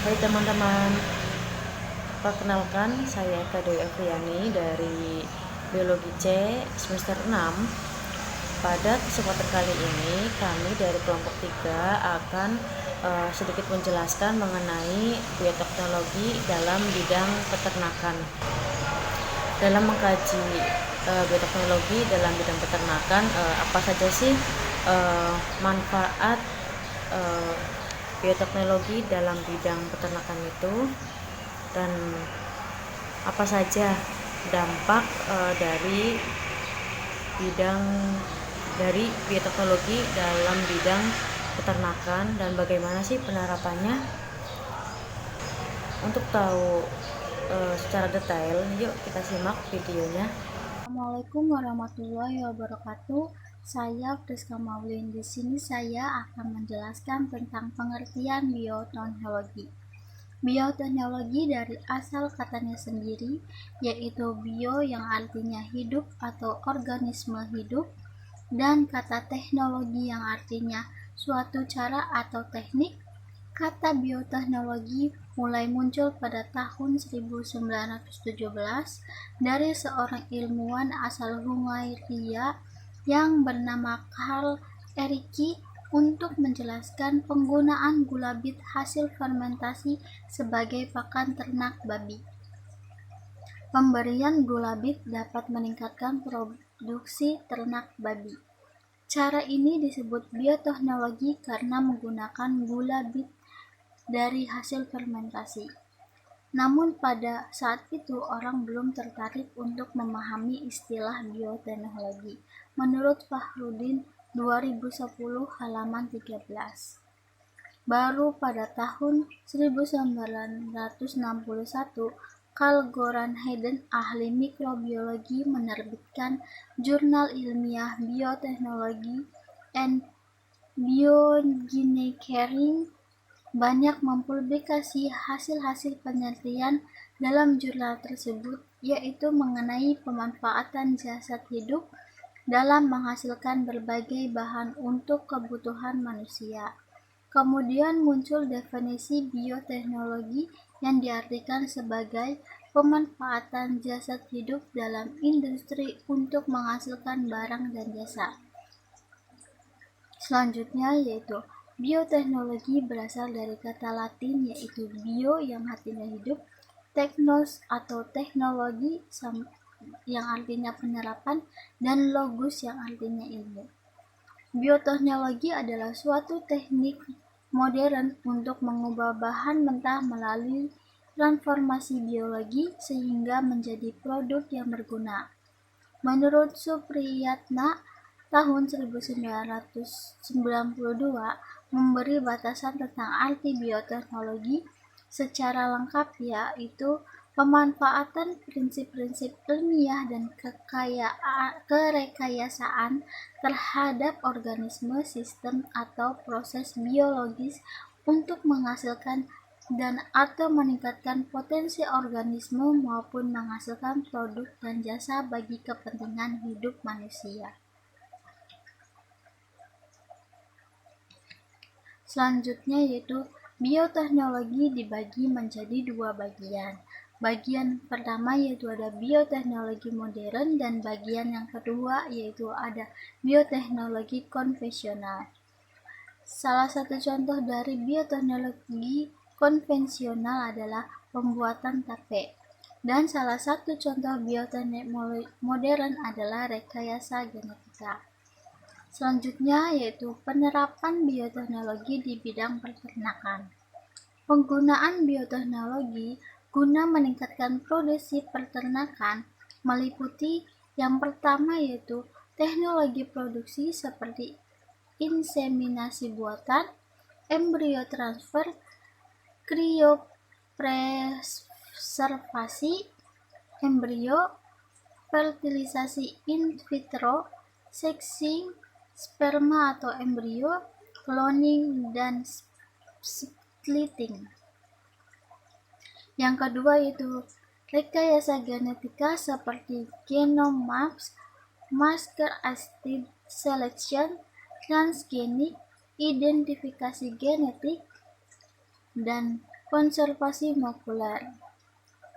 Hai teman-teman, perkenalkan saya Eka Dewi Afriani dari Biologi C semester 6. Pada kesempatan kali ini kami dari kelompok 3 akan sedikit menjelaskan mengenai bioteknologi dalam bidang peternakan. Dalam mengkaji bioteknologi dalam bidang peternakan, apa saja sih manfaat bioteknologi dalam bidang peternakan itu, dan apa saja dampak dari bioteknologi dalam bidang peternakan dan bagaimana sih penerapannya. Untuk tahu secara detail, yuk kita simak videonya. Assalamualaikum warahmatullahi wabarakatuh. Saya Friska Maulin. Di sini saya akan menjelaskan tentang pengertian bioteknologi. Bioteknologi dari asal katanya sendiri, yaitu bio yang artinya hidup atau organisme hidup, dan kata teknologi yang artinya suatu cara atau teknik. Kata bioteknologi mulai muncul pada tahun 1917 dari seorang ilmuwan asal Hungaria yang bernama Karl Erecki untuk menjelaskan penggunaan gula bit hasil fermentasi sebagai pakan ternak babi. Pemberian gula bit dapat meningkatkan produksi ternak babi. Cara ini disebut bioteknologi karena menggunakan gula bit dari hasil fermentasi. Namun pada saat itu orang belum tertarik untuk memahami istilah bioteknologi. Menurut Fahrudin 2010 halaman 13. Baru pada tahun 1961 Carl Goran Hayden, ahli mikrobiologi, menerbitkan jurnal ilmiah Bioteknologi and Bioengineering. Banyak mempublikasi hasil-hasil penelitian dalam jurnal tersebut, yaitu mengenai pemanfaatan jasad hidup dalam menghasilkan berbagai bahan untuk kebutuhan manusia. Kemudian muncul definisi bioteknologi yang diartikan sebagai pemanfaatan jasad hidup dalam industri untuk menghasilkan barang dan jasa. Selanjutnya yaitu bioteknologi berasal dari kata Latin yaitu bio yang artinya hidup, teknos atau teknologi yang artinya penerapan, dan logos yang artinya ilmu. Bioteknologi adalah suatu teknik modern untuk mengubah bahan mentah melalui transformasi biologi sehingga menjadi produk yang berguna. Menurut Supriyatna, tahun 1992 memberi batasan tentang arti bioteknologi secara lengkap, yaitu pemanfaatan prinsip-prinsip ilmiah dan kerekayasaan terhadap organisme, sistem, atau proses biologis untuk menghasilkan dan atau meningkatkan potensi organisme maupun menghasilkan produk dan jasa bagi kepentingan hidup manusia. Selanjutnya yaitu bioteknologi dibagi menjadi dua bagian. Bagian pertama yaitu ada bioteknologi modern, dan bagian yang kedua yaitu ada bioteknologi konvensional. Salah satu contoh dari bioteknologi konvensional adalah pembuatan tape, dan salah satu contoh bioteknologi modern adalah rekayasa genetika. Selanjutnya yaitu penerapan bioteknologi di bidang peternakan. Penggunaan bioteknologi guna meningkatkan produksi peternakan meliputi yang pertama yaitu teknologi produksi seperti inseminasi buatan, embrio transfer, kriopreservasi embrio, fertilisasi in vitro, sexing sperma atau embrio, cloning, dan splitting. Yang kedua yaitu rekayasa genetika seperti genome maps, marker assisted selection, transgenik, identifikasi genetik, dan konservasi molekuler.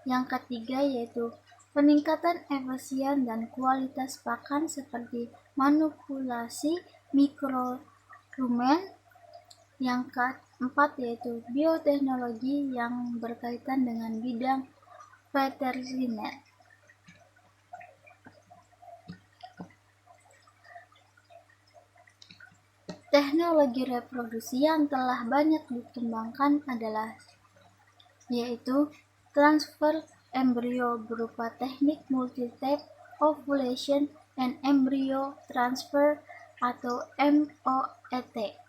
Yang ketiga yaitu peningkatan efisien dan kualitas pakan seperti manipulasi mikrorumen. Yang keempat yaitu bioteknologi yang berkaitan dengan bidang veteriner. Teknologi reproduksi yang telah banyak dikembangkan adalah yaitu transfer embrio berupa teknik multi-step ovulation and embryo transfer atau MOET.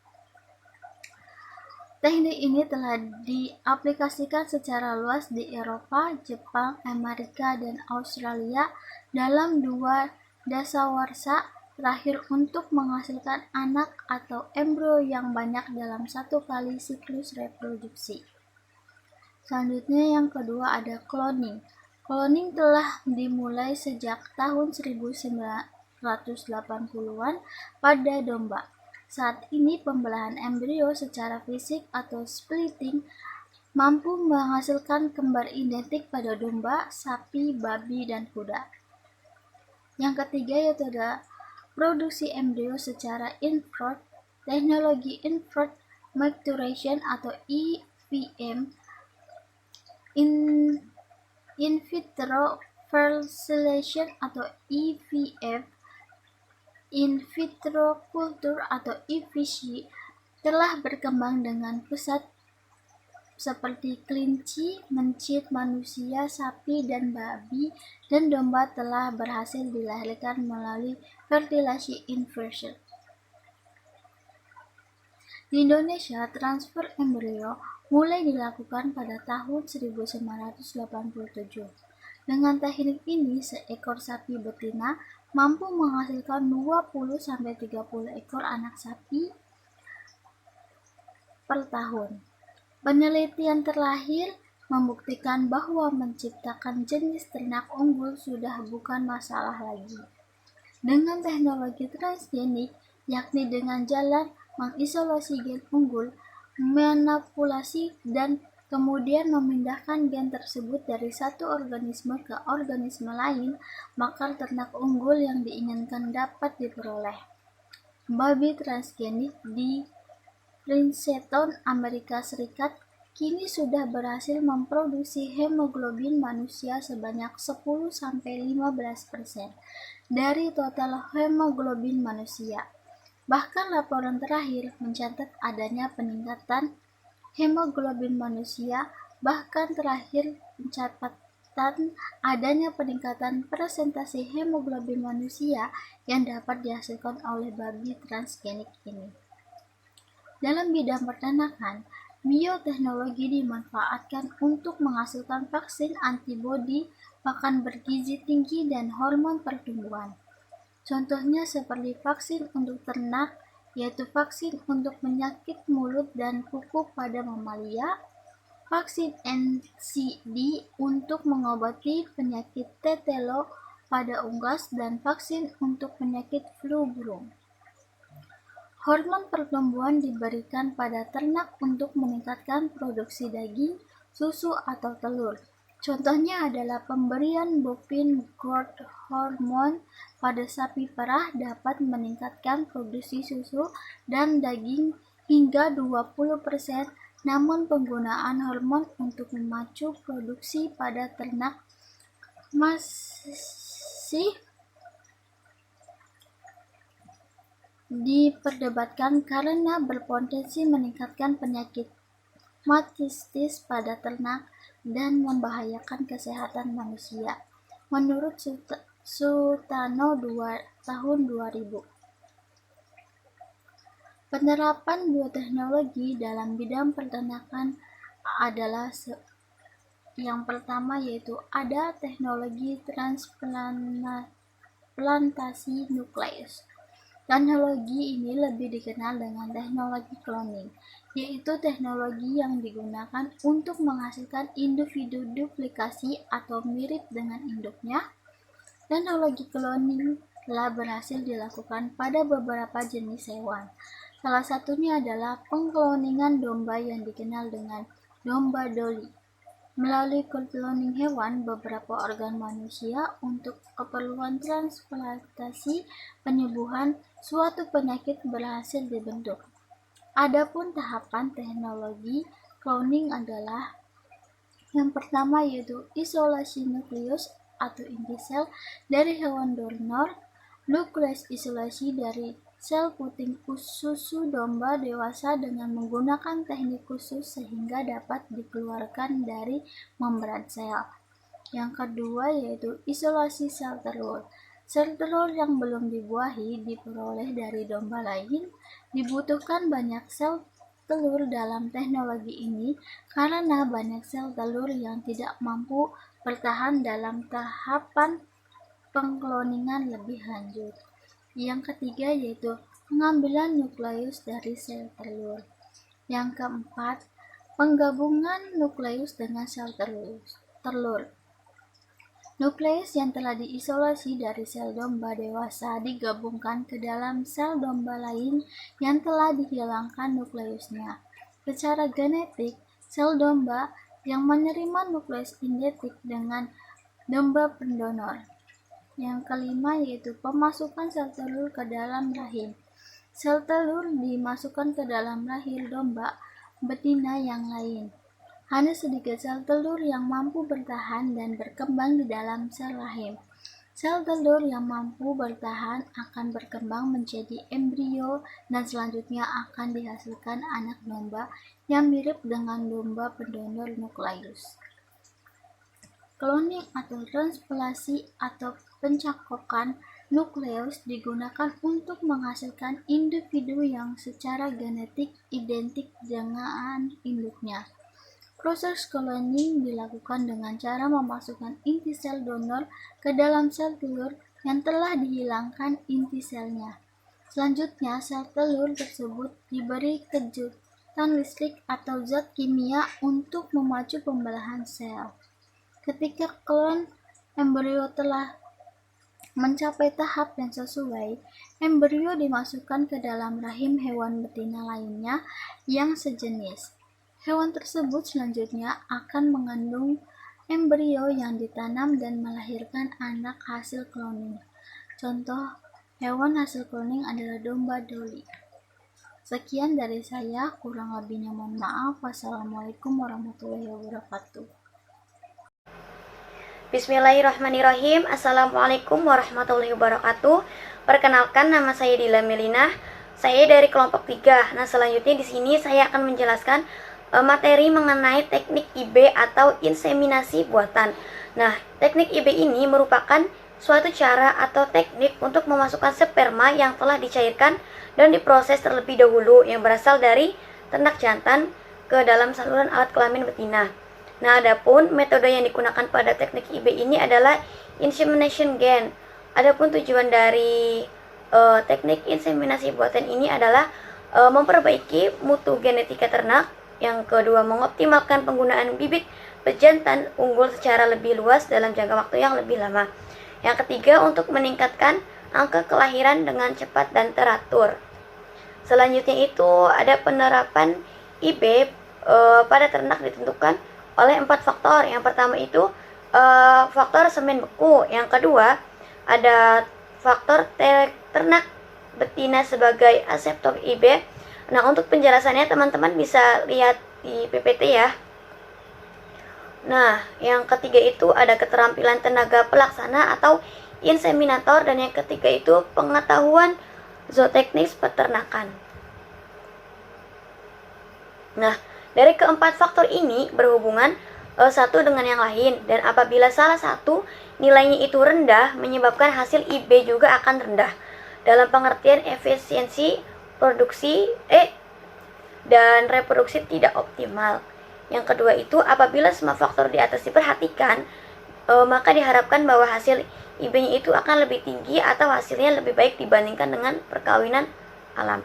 Teknik ini telah diaplikasikan secara luas di Eropa, Jepang, Amerika, dan Australia dalam 2 dasawarsa terakhir untuk menghasilkan anak atau embrio yang banyak dalam 1 kali siklus reproduksi. Selanjutnya yang kedua ada cloning. Cloning telah dimulai sejak tahun 1980-an pada domba. Saat ini pembelahan embrio secara fisik atau splitting mampu menghasilkan kembar identik pada domba, sapi, babi, dan kuda. Yang ketiga yaitu ada produksi embrio secara in-vitro. Teknologi in-vitro maturation atau IVM, in vitro fertilization atau IVF, in vitro culture atau IVC telah berkembang dengan pesat seperti kelinci, mencit, manusia, sapi, dan babi, dan domba telah berhasil dilahirkan melalui fertilasi inversion. Di Indonesia, transfer embrio mulai dilakukan pada tahun 1987. Dengan teknik ini, seekor sapi betina mampu menghasilkan 20-30 ekor anak sapi per tahun. Penelitian terakhir membuktikan bahwa menciptakan jenis ternak unggul sudah bukan masalah lagi. Dengan teknologi transgenik, yakni dengan jalan mengisolasi gen unggul, manipulasi, dan kemudian memindahkan gen tersebut dari satu organisme ke organisme lain, maka ternak unggul yang diinginkan dapat diperoleh. Babi transgenik di Princeton, Amerika Serikat kini sudah berhasil memproduksi hemoglobin manusia sebanyak 10-15% dari total hemoglobin manusia. Bahkan laporan terakhir mencatat adanya peningkatan hemoglobin manusia, adanya peningkatan presentasi hemoglobin manusia yang dapat dihasilkan oleh babi transgenik ini. Dalam bidang peternakan, bioteknologi dimanfaatkan untuk menghasilkan vaksin antibodi, pakan bergizi tinggi, dan hormon pertumbuhan. Contohnya seperti vaksin untuk ternak, yaitu vaksin untuk penyakit mulut dan kuku pada mamalia, vaksin NCD untuk mengobati penyakit tetelo pada unggas, dan vaksin untuk penyakit flu burung. Hormon pertumbuhan diberikan pada ternak untuk meningkatkan produksi daging, susu, atau telur. Contohnya adalah pemberian bovine growth hormone pada sapi perah dapat meningkatkan produksi susu dan daging hingga 20%, namun penggunaan hormon untuk memacu produksi pada ternak masih diperdebatkan karena berpotensi meningkatkan penyakit mastitis pada ternak dan membahayakan kesehatan manusia. Menurut Sutano tahun 2000. Penerapan bioteknologi dalam bidang peternakan adalah yang pertama yaitu ada teknologi transplantasi nukleus. Teknologi ini lebih dikenal dengan teknologi cloning, yaitu teknologi yang digunakan untuk menghasilkan individu duplikasi atau mirip dengan induknya. Teknologi cloning telah berhasil dilakukan pada beberapa jenis hewan. Salah satunya adalah pengkloningan domba yang dikenal dengan domba Dolly. Melalui cloning hewan, beberapa organ manusia untuk keperluan transplantasi penyembuhan suatu penyakit berhasil dibentuk. Adapun tahapan teknologi cloning adalah yang pertama yaitu isolasi nukleus atau inti sel dari hewan donor, nukleus isolasi dari sel puting susu domba dewasa dengan menggunakan teknik khusus sehingga dapat dikeluarkan dari membran sel. Yang kedua yaitu isolasi sel telur. Sel telur yang belum dibuahi diperoleh dari domba lain. Dibutuhkan banyak sel telur dalam teknologi ini karena banyak sel telur yang tidak mampu bertahan dalam tahapan pengkloningan lebih lanjut. Yang ketiga yaitu pengambilan nukleus dari sel telur. Yang keempat, penggabungan nukleus dengan sel telur. Nukleus yang telah diisolasi dari sel domba dewasa digabungkan ke dalam sel domba lain yang telah dihilangkan nukleusnya. Secara genetik, sel domba yang menerima nukleus identik dengan domba pendonor. Yang kelima yaitu pemasukan sel telur ke dalam rahim. Sel telur dimasukkan ke dalam rahim domba betina yang lain. Hanya sedikit sel telur yang mampu bertahan dan berkembang di dalam sel rahim. Sel telur yang mampu bertahan akan berkembang menjadi embrio dan selanjutnya akan dihasilkan anak domba yang mirip dengan domba pendonor nukleus. Cloning atau transplantasi atau pencakokan nukleus digunakan untuk menghasilkan individu yang secara genetik identik dengan induknya. Proses cloning dilakukan dengan cara memasukkan inti sel donor ke dalam sel telur yang telah dihilangkan inti selnya. Selanjutnya, sel telur tersebut diberi kejutan listrik atau zat kimia untuk memacu pembelahan sel. Ketika klon embrio telah mencapai tahap yang sesuai, embrio dimasukkan ke dalam rahim hewan betina lainnya yang sejenis. Hewan tersebut selanjutnya akan mengandung embrio yang ditanam dan melahirkan anak hasil cloning. Contoh hewan hasil cloning adalah domba Dolly. Sekian dari saya, kurang lebihnya mohon maaf. Wassalamualaikum warahmatullahi wabarakatuh. Bismillahirrahmanirrahim. Assalamualaikum warahmatullahi wabarakatuh. Perkenalkan, nama saya Dila Melinah. Saya dari kelompok 3. Nah, selanjutnya di sini saya akan menjelaskan materi mengenai teknik IB atau inseminasi buatan. Nah, teknik IB ini merupakan suatu cara atau teknik untuk memasukkan sperma yang telah dicairkan dan diproses terlebih dahulu yang berasal dari ternak jantan ke dalam saluran alat kelamin betina. Nah, adapun metode yang digunakan pada teknik IB ini adalah insemination gain. Adapun tujuan dari teknik inseminasi buatan ini adalah memperbaiki mutu genetika ternak. Yang kedua, mengoptimalkan penggunaan bibit pejantan unggul secara lebih luas dalam jangka waktu yang lebih lama. Yang ketiga, untuk meningkatkan angka kelahiran dengan cepat dan teratur. Selanjutnya itu ada penerapan IB pada ternak ditentukan oleh 4 faktor. Yang pertama itu faktor semen beku. Yang kedua, ada faktor ternak betina sebagai aseptor IB. Nah, untuk penjelasannya teman-teman bisa lihat di PPT ya. Nah, yang ketiga itu ada keterampilan tenaga pelaksana atau inseminator, dan yang ketiga itu pengetahuan zooteknis peternakan. Nah, dari keempat faktor ini berhubungan satu dengan yang lain, dan apabila salah satu nilainya itu rendah, menyebabkan hasil IB juga akan rendah dalam pengertian efisiensi produksi dan reproduksi tidak optimal. Yang kedua itu apabila semua faktor di atas diperhatikan, maka diharapkan bahwa hasil IB-nya itu akan lebih tinggi atau hasilnya lebih baik dibandingkan dengan perkawinan alam.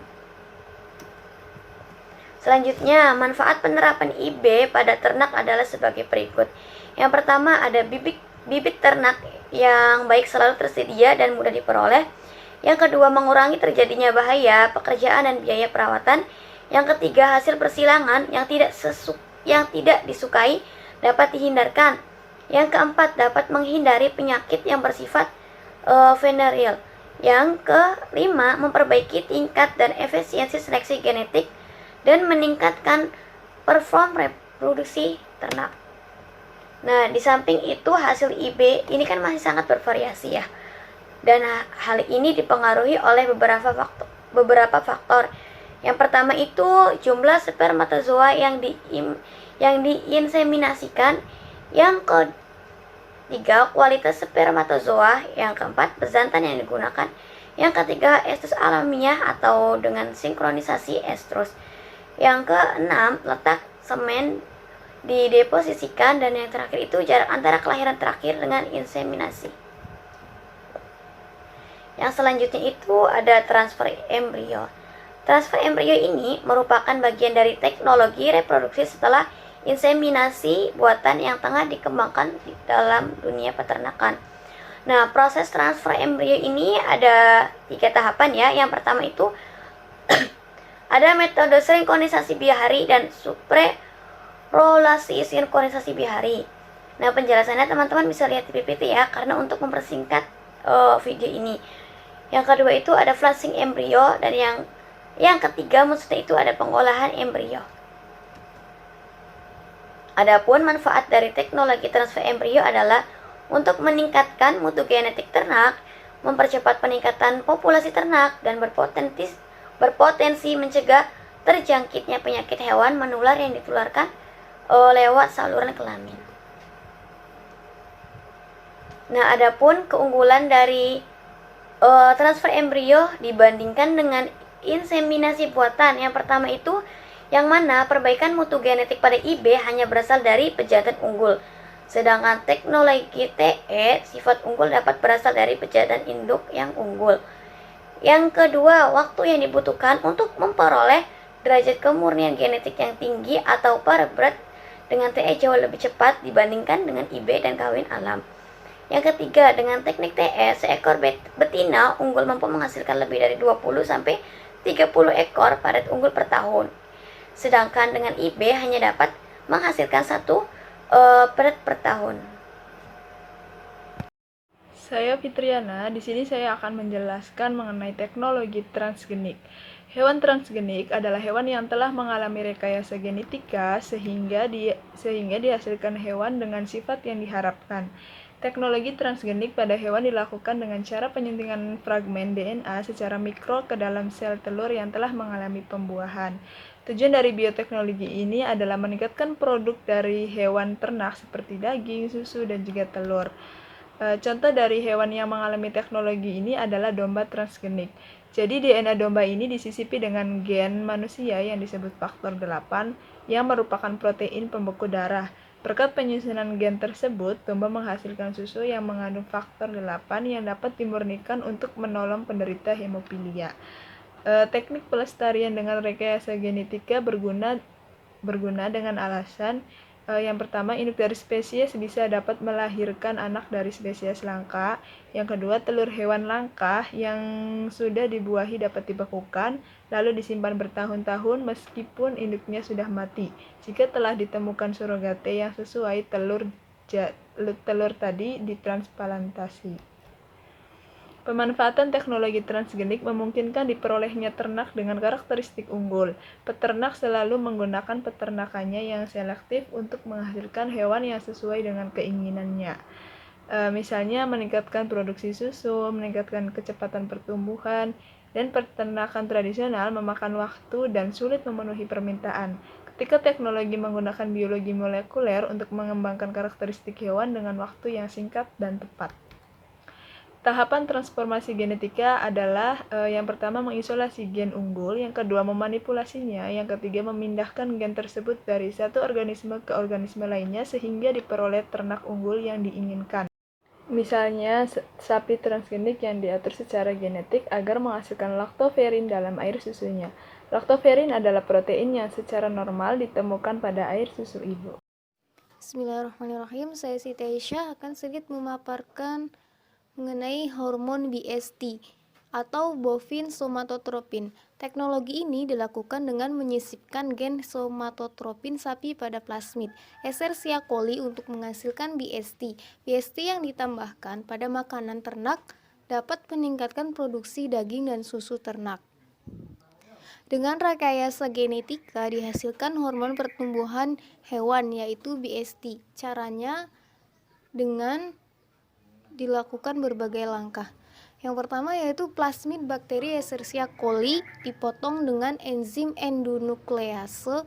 Selanjutnya, manfaat penerapan IB pada ternak adalah sebagai berikut. Yang pertama, ada bibit ternak yang baik selalu tersedia dan mudah diperoleh. Yang kedua, mengurangi terjadinya bahaya pekerjaan dan biaya perawatan. Yang ketiga, hasil persilangan yang tidak yang tidak disukai dapat dihindarkan. Yang keempat, dapat menghindari penyakit yang bersifat venereal. Yang kelima, memperbaiki tingkat dan efisiensi seleksi genetik dan meningkatkan perform reproduksi ternak. Nah, di samping itu hasil IB ini kan masih sangat bervariasi ya. Dan hal ini dipengaruhi oleh beberapa faktor. Yang pertama itu jumlah spermatozoa yang diinseminasikan. Yang ketiga, kualitas spermatozoa. Yang keempat, pesantan yang digunakan. Yang ketiga, estrus alamiah atau dengan sinkronisasi estrus. Yang keenam, letak semen dideposisikan. Dan yang terakhir itu jarak antara kelahiran terakhir dengan inseminasi. Yang selanjutnya itu ada transfer embrio. Transfer embrio ini merupakan bagian dari teknologi reproduksi setelah inseminasi buatan yang tengah dikembangkan di dalam dunia peternakan. Nah, proses transfer embrio ini ada 3 tahapan ya. Yang pertama itu ada metode sinkronisasi bihari dan suprerolasi sinkronisasi bihari. Nah, penjelasannya teman-teman bisa lihat di PPT ya, karena untuk mempersingkat video ini. Yang kedua itu ada flushing embrio, dan yang ketiga maksudnya itu ada pengolahan embrio. Adapun manfaat dari teknologi transfer embrio adalah untuk meningkatkan mutu genetik ternak, mempercepat peningkatan populasi ternak, dan berpotensi mencegah terjangkitnya penyakit hewan menular yang ditularkan lewat saluran kelamin. Nah, adapun keunggulan dari transfer embrio dibandingkan dengan inseminasi buatan. Yang pertama itu yang mana perbaikan mutu genetik pada IB hanya berasal dari pejantan unggul. Sedangkan teknologi TE, sifat unggul dapat berasal dari pejantan induk yang unggul. Yang kedua, waktu yang dibutuhkan untuk memperoleh derajat kemurnian genetik yang tinggi atau purebred dengan TE jauh lebih cepat dibandingkan dengan IB dan kawin alam. Yang ketiga, dengan teknik TE, seekor betina unggul mampu menghasilkan lebih dari 20-30 ekor paret unggul per tahun. Sedangkan dengan IB hanya dapat menghasilkan 1 paret per tahun. Saya Fitriana, di sini saya akan menjelaskan mengenai teknologi transgenik. Hewan transgenik adalah hewan yang telah mengalami rekayasa genetika sehingga dihasilkan hewan dengan sifat yang diharapkan. Teknologi transgenik pada hewan dilakukan dengan cara penyuntikan fragmen DNA secara mikro ke dalam sel telur yang telah mengalami pembuahan. Tujuan dari bioteknologi ini adalah meningkatkan produk dari hewan ternak seperti daging, susu, dan juga telur. Contoh dari hewan yang mengalami teknologi ini adalah domba transgenik. Jadi DNA domba ini disisipi dengan gen manusia yang disebut faktor 8 yang merupakan protein pembeku darah. Berkat penyusunan gen tersebut, domba menghasilkan susu yang mengandung faktor 8 yang dapat dimurnikan untuk menolong penderita hemofilia. Teknik pelestarian dengan rekayasa genetika berguna dengan alasan yang pertama, induk dari spesies bisa dapat melahirkan anak dari spesies langka. Yang kedua, telur hewan langka yang sudah dibuahi dapat dibekukan, lalu disimpan bertahun-tahun meskipun induknya sudah mati. Jika telah ditemukan surogate yang sesuai, telur tadi ditransplantasi. Pemanfaatan teknologi transgenik memungkinkan diperolehnya ternak dengan karakteristik unggul. Peternak selalu menggunakan peternakannya yang selektif untuk menghasilkan hewan yang sesuai dengan keinginannya. Misalnya meningkatkan produksi susu, meningkatkan kecepatan pertumbuhan, dan peternakan tradisional memakan waktu dan sulit memenuhi permintaan. Ketika teknologi menggunakan biologi molekuler untuk mengembangkan karakteristik hewan dengan waktu yang singkat dan tepat. Tahapan transformasi genetika adalah yang pertama mengisolasi gen unggul, yang kedua memanipulasinya, yang ketiga memindahkan gen tersebut dari satu organisme ke organisme lainnya sehingga diperoleh ternak unggul yang diinginkan. Misalnya sapi transgenik yang diatur secara genetik agar menghasilkan laktoferin dalam air susunya. Laktoferin adalah protein yang secara normal ditemukan pada air susu ibu. Bismillahirrahmanirrahim. Saya Siti Aisyah akan sedikit memaparkan mengenai hormon BST. atau bovine somatotropin. Teknologi ini dilakukan dengan menyisipkan gen somatotropin sapi pada plasmid Escherichia coli untuk menghasilkan BST. BST yang ditambahkan pada makanan ternak dapat meningkatkan produksi daging dan susu ternak. Dengan rekayasa genetika dihasilkan hormon pertumbuhan hewan yaitu BST. Caranya dengan dilakukan berbagai langkah. Yang pertama yaitu plasmid bakteri Escherichia coli dipotong dengan enzim endonuklease.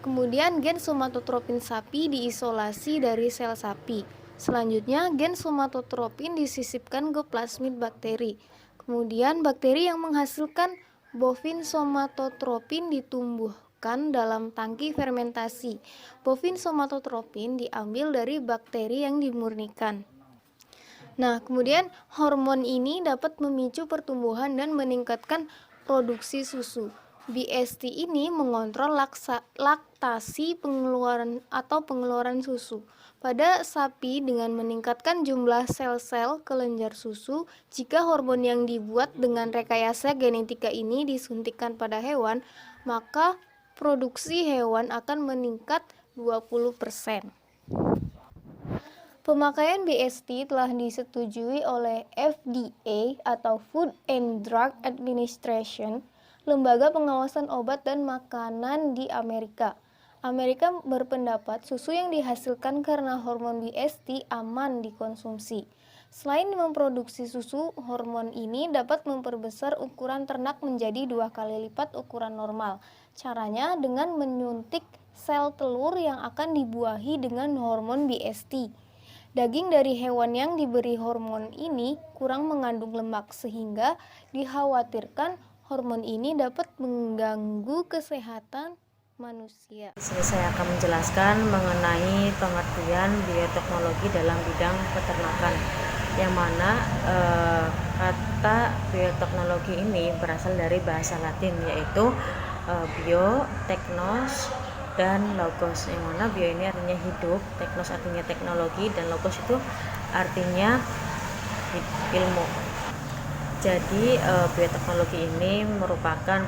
Kemudian gen somatotropin sapi diisolasi dari sel sapi. Selanjutnya gen somatotropin disisipkan ke plasmid bakteri. Kemudian bakteri yang menghasilkan bovine somatotropin ditumbuhkan dalam tangki fermentasi. Bovine somatotropin diambil dari bakteri yang dimurnikan. Nah, kemudian hormon ini dapat memicu pertumbuhan dan meningkatkan produksi susu. BST ini mengontrol laktasi pengeluaran susu pada sapi dengan meningkatkan jumlah sel-sel kelenjar susu. Jika hormon yang dibuat dengan rekayasa genetika ini disuntikkan pada hewan, maka produksi hewan akan meningkat 20%. Pemakaian BST telah disetujui oleh FDA atau Food and Drug Administration, lembaga pengawasan obat dan makanan di Amerika. Amerika berpendapat susu yang dihasilkan karena hormon BST aman dikonsumsi. Selain memproduksi susu, hormon ini dapat memperbesar ukuran ternak menjadi 2 kali lipat ukuran normal. Caranya dengan menyuntik sel telur yang akan dibuahi dengan hormon BST. Daging dari hewan yang diberi hormon ini kurang mengandung lemak sehingga dikhawatirkan hormon ini dapat mengganggu kesehatan manusia. Di sini saya akan menjelaskan mengenai pengertian bioteknologi dalam bidang peternakan, yang mana kata bioteknologi ini berasal dari bahasa Latin yaitu bio, teknos, dan logos, yang mana bio ini artinya hidup, teknos artinya teknologi, dan logos itu artinya ilmu. Jadi bioteknologi ini merupakan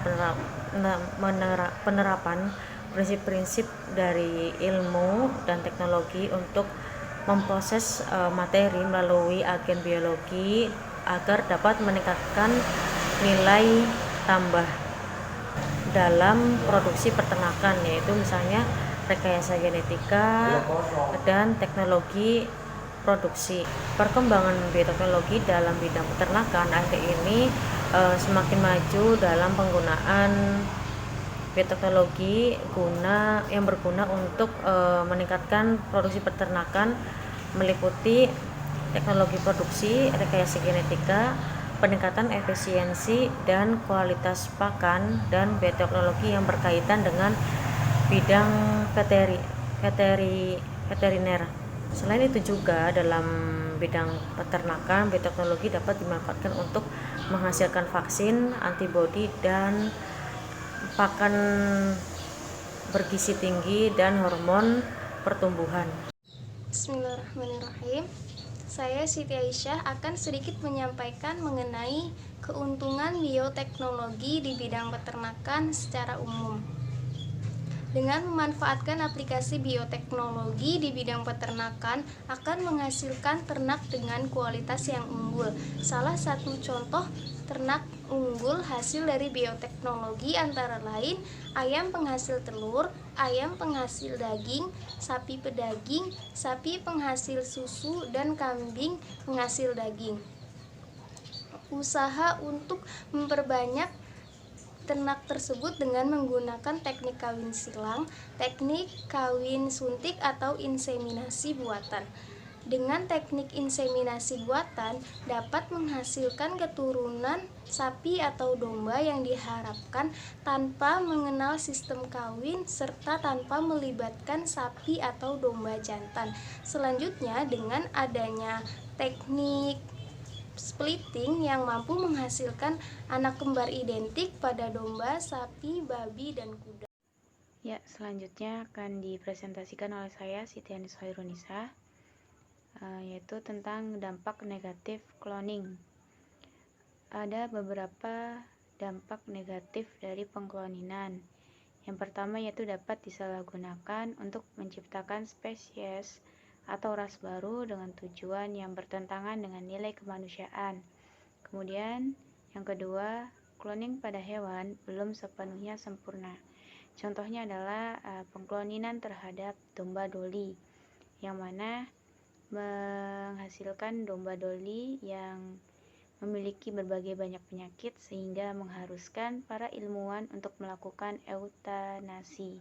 penerapan prinsip-prinsip dari ilmu dan teknologi untuk memproses materi melalui agen biologi agar dapat meningkatkan nilai tambah dalam produksi peternakan, yaitu misalnya rekayasa genetika dan teknologi produksi. Perkembangan bioteknologi dalam bidang peternakan akhir ini semakin maju dalam penggunaan bioteknologi yang berguna untuk meningkatkan produksi peternakan, meliputi teknologi produksi, rekayasa genetika, peningkatan efisiensi dan kualitas pakan, dan bioteknologi yang berkaitan dengan bidang veteriner. Selain itu juga dalam bidang peternakan, bioteknologi dapat dimanfaatkan untuk menghasilkan vaksin, antibodi, dan pakan bergizi tinggi dan hormon pertumbuhan. Bismillahirrahmanirrahim. Saya Siti Aisyah akan sedikit menyampaikan mengenai keuntungan bioteknologi di bidang peternakan secara umum. Dengan memanfaatkan aplikasi bioteknologi di bidang peternakan akan menghasilkan ternak dengan kualitas yang unggul. Salah satu contoh ternak unggul hasil dari bioteknologi antara lain ayam penghasil telur, ayam penghasil daging, sapi pedaging, sapi penghasil susu, dan kambing penghasil daging. Usaha untuk memperbanyak ternak tersebut dengan menggunakan teknik kawin silang, teknik kawin suntik, atau inseminasi buatan. Dengan teknik inseminasi buatan dapat menghasilkan keturunan sapi atau domba yang diharapkan tanpa mengenal sistem kawin serta tanpa melibatkan sapi atau domba jantan. Selanjutnya, dengan adanya teknik splitting yang mampu menghasilkan anak kembar identik pada domba, sapi, babi, dan kuda. Ya, selanjutnya akan dipresentasikan oleh saya Siti Anis Khairunisa, yaitu tentang dampak negatif cloning. ada beberapa dampak negatif dari pengkloningan. Yang pertama yaitu dapat disalahgunakan untuk menciptakan spesies atau ras baru dengan tujuan yang bertentangan dengan nilai kemanusiaan. Kemudian yang kedua, cloning pada hewan belum sepenuhnya sempurna. Contohnya adalah pengkloninan terhadap domba Dolly, yang mana menghasilkan domba Dolly yang memiliki berbagai banyak penyakit sehingga mengharuskan para ilmuwan untuk melakukan eutanasi.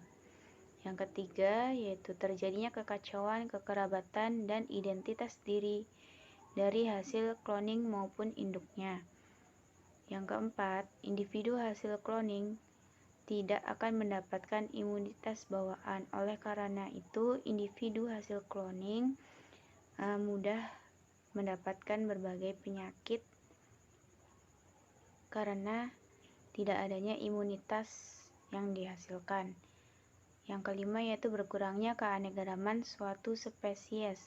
Yang ketiga yaitu terjadinya kekacauan kekerabatan dan identitas diri dari hasil cloning maupun induknya. Yang keempat, individu hasil cloning tidak akan mendapatkan imunitas bawaan. Oleh karena itu, individu hasil cloning mudah mendapatkan berbagai penyakit karena tidak adanya imunitas yang dihasilkan. Yang kelima yaitu berkurangnya keanekaragaman suatu spesies.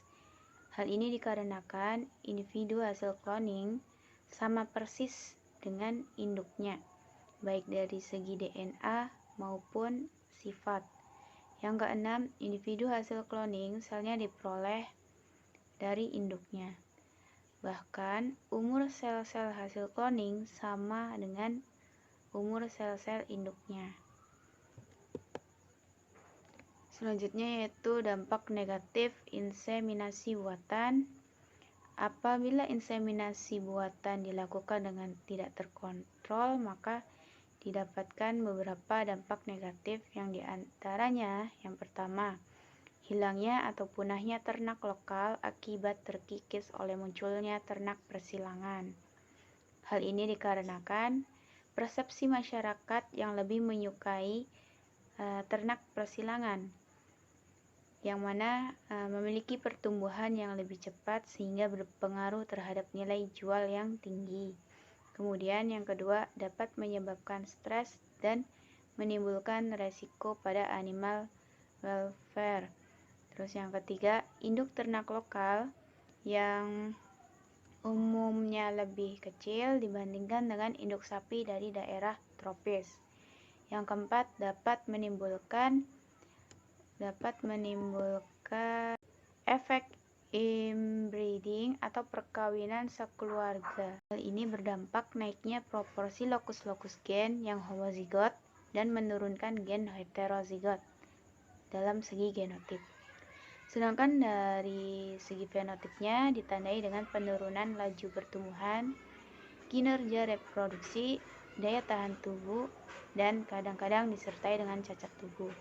Hal ini dikarenakan individu hasil cloning sama persis dengan induknya, baik dari segi DNA maupun sifat. Yang keenam, individu hasil cloning selnya diperoleh dari induknya. Bahkan, umur sel-sel hasil cloning sama dengan umur sel-sel induknya. Selanjutnya yaitu dampak negatif inseminasi buatan. Apabila inseminasi buatan dilakukan dengan tidak terkontrol, maka didapatkan beberapa dampak negatif yang diantaranya yang pertama, hilangnya atau punahnya ternak lokal akibat terkikis oleh munculnya ternak persilangan. Hal ini dikarenakan persepsi masyarakat yang lebih menyukai ternak persilangan, yang mana memiliki pertumbuhan yang lebih cepat sehingga berpengaruh terhadap nilai jual yang tinggi. Kemudian yang kedua, dapat menyebabkan stres dan menimbulkan resiko pada animal welfare. Terus yang ketiga, induk ternak lokal yang umumnya lebih kecil dibandingkan dengan induk sapi dari daerah tropis. Yang keempat, dapat menimbulkan efek inbreeding atau perkawinan sekeluarga. Hal ini berdampak naiknya proporsi lokus-lokus gen yang homozigot dan menurunkan gen heterozigot dalam segi genotip. Sedangkan dari segi fenotipnya ditandai dengan penurunan laju pertumbuhan, kinerja reproduksi, daya tahan tubuh, dan kadang-kadang disertai dengan cacat tubuh.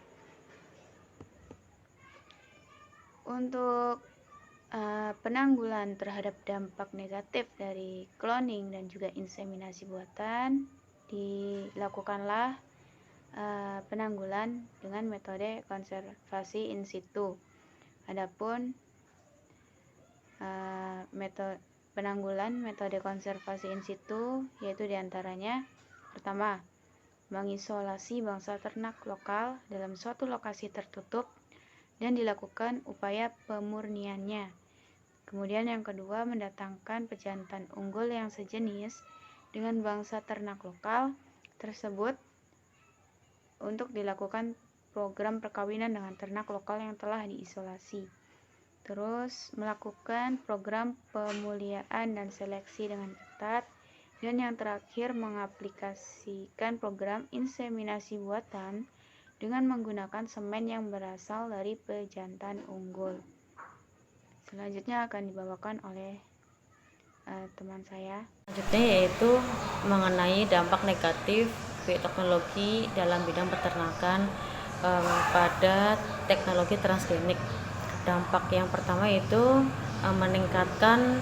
Untuk penanggulan terhadap dampak negatif dari cloning dan juga inseminasi buatan, dilakukanlah penanggulan dengan metode konservasi in situ. Adapun metode konservasi in situ yaitu diantaranya pertama, mengisolasi bangsa ternak lokal dalam suatu lokasi tertutup dan dilakukan upaya pemurniannya. Kemudian yang kedua, mendatangkan pejantan unggul yang sejenis dengan bangsa ternak lokal tersebut untuk dilakukan program perkawinan dengan ternak lokal yang telah diisolasi. Terus melakukan program pemuliaan dan seleksi dengan ketat. Dan yang terakhir, mengaplikasikan program inseminasi buatan dengan menggunakan semen yang berasal dari pejantan unggul. Selanjutnya akan dibawakan oleh teman saya. Selanjutnya yaitu mengenai dampak negatif bioteknologi dalam bidang peternakan pada teknologi transgenik. Dampak yang pertama itu meningkatkan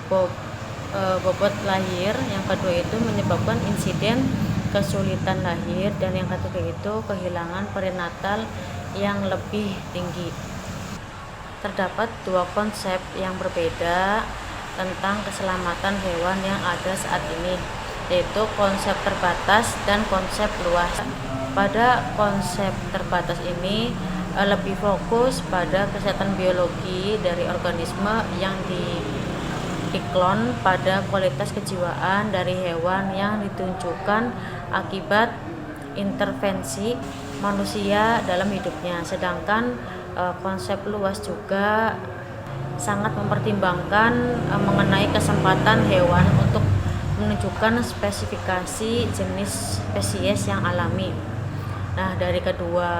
bobot lahir, yang kedua itu menyebabkan insiden kesulitan lahir, dan yang ketiga itu kehilangan perinatal yang lebih tinggi. Terdapat dua konsep yang berbeda tentang keselamatan hewan yang ada saat ini, yaitu konsep terbatas dan konsep luas. Pada konsep terbatas ini lebih fokus pada kesehatan biologi dari organisme yang diklon pada kualitas kejiwaan dari hewan yang ditunjukkan akibat intervensi manusia dalam hidupnya. Sedangkan konsep luas juga sangat mempertimbangkan mengenai kesempatan hewan untuk menunjukkan spesifikasi jenis spesies yang alami. Nah, dari kedua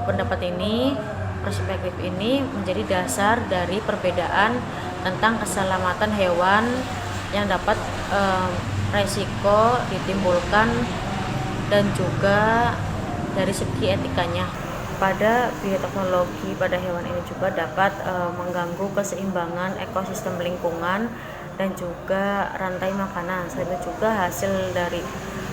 pendapat ini, perspektif ini menjadi dasar dari perbedaan tentang keselamatan hewan yang dapat resiko ditimbulkan dan juga dari segi etikanya. Pada bioteknologi pada hewan ini juga dapat mengganggu keseimbangan ekosistem lingkungan dan juga rantai makanan. Selain itu juga hasil dari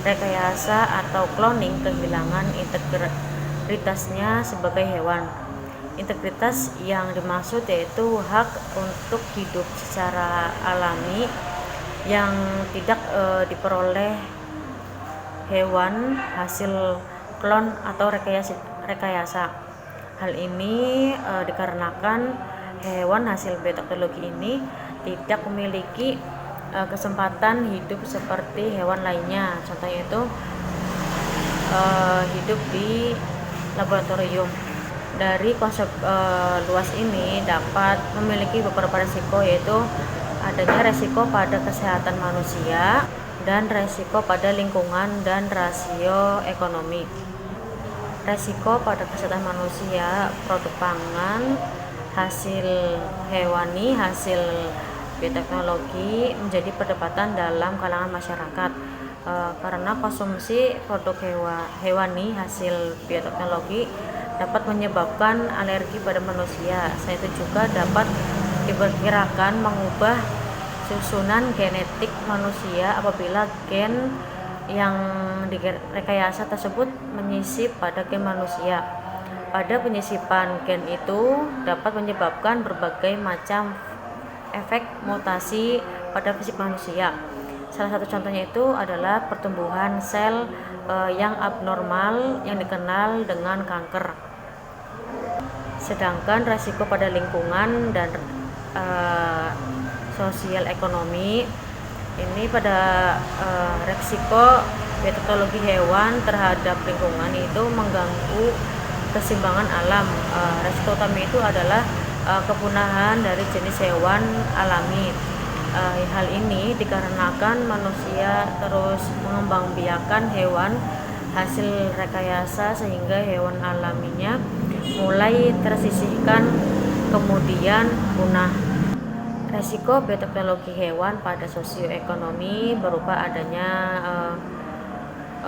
rekayasa atau cloning kehilangan integritasnya sebagai hewan. Integritas yang dimaksud yaitu hak untuk hidup secara alami yang tidak diperoleh hewan hasil klon atau rekayasa. Hal ini dikarenakan hewan hasil bioteknologi ini tidak memiliki kesempatan hidup seperti hewan lainnya. Contohnya itu hidup di laboratorium. Dari konsep luas ini dapat memiliki beberapa resiko, yaitu adanya resiko pada kesehatan manusia dan resiko pada lingkungan dan rasio ekonomi. Resiko pada kesehatan manusia, produk pangan, hasil hewani, hasil bioteknologi menjadi perdebatan dalam kalangan masyarakat karena konsumsi produk hewani hasil bioteknologi dapat menyebabkan alergi pada manusia. Selain itu juga dapat diperkirakan mengubah susunan genetik manusia apabila gen yang direkayasa tersebut menyisip pada gen manusia. Pada penyisipan gen itu dapat menyebabkan berbagai macam efek mutasi pada fisik manusia. Salah satu contohnya itu adalah pertumbuhan sel yang abnormal yang dikenal dengan kanker. Sedangkan resiko pada lingkungan dan sosial ekonomi ini pada resiko bioteknologi hewan terhadap lingkungan itu mengganggu keseimbangan alam. Resiko utama itu adalah kepunahan dari jenis hewan alami. Hal ini dikarenakan manusia terus mengembangbiakan hewan hasil rekayasa sehingga hewan alaminya mulai tersisihkan kemudian punah. Resiko bioteknologi hewan pada sosioekonomi berupa adanya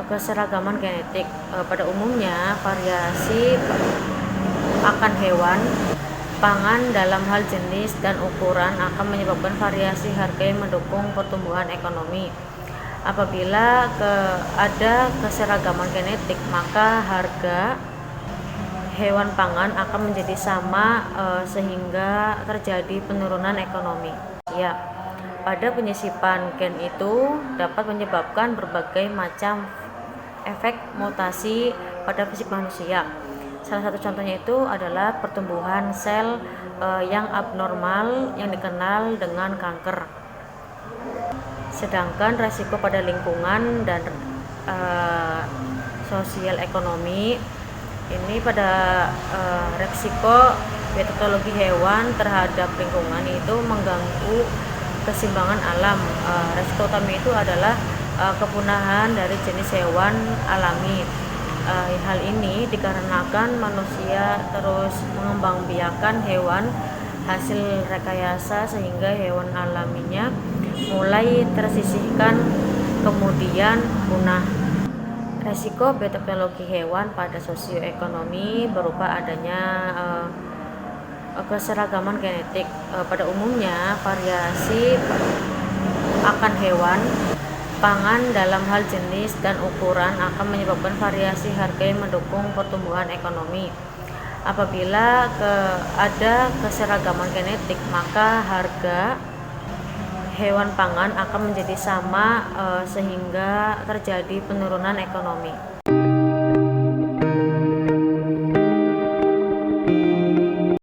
keseragaman genetik. Pada umumnya variasi akan hewan pangan dalam hal jenis dan ukuran akan menyebabkan variasi harga yang mendukung pertumbuhan ekonomi. Apabila ada keseragaman genetik, maka harga hewan pangan akan menjadi sama sehingga terjadi penurunan ekonomi. Ya, pada penyisipan gen itu dapat menyebabkan berbagai macam efek mutasi pada fisik manusia. Salah satu contohnya itu adalah pertumbuhan sel yang abnormal yang dikenal dengan kanker. Sedangkan resiko pada lingkungan dan sosial ekonomi ini pada resiko bioteknologi hewan terhadap lingkungan itu mengganggu keseimbangan alam. Resiko utama itu adalah kepunahan dari jenis hewan alami. Hal ini dikarenakan manusia terus mengembangbiakan hewan hasil rekayasa sehingga hewan alaminya mulai tersisihkan kemudian punah. Resiko bioteknologi hewan pada sosioekonomi berupa adanya keseragaman genetik. Pada umumnya variasi akan hewan pangan dalam hal jenis dan ukuran akan menyebabkan variasi harga yang mendukung pertumbuhan ekonomi. Apabila ada keseragaman genetik, maka harga hewan pangan akan menjadi sama sehingga terjadi penurunan ekonomi.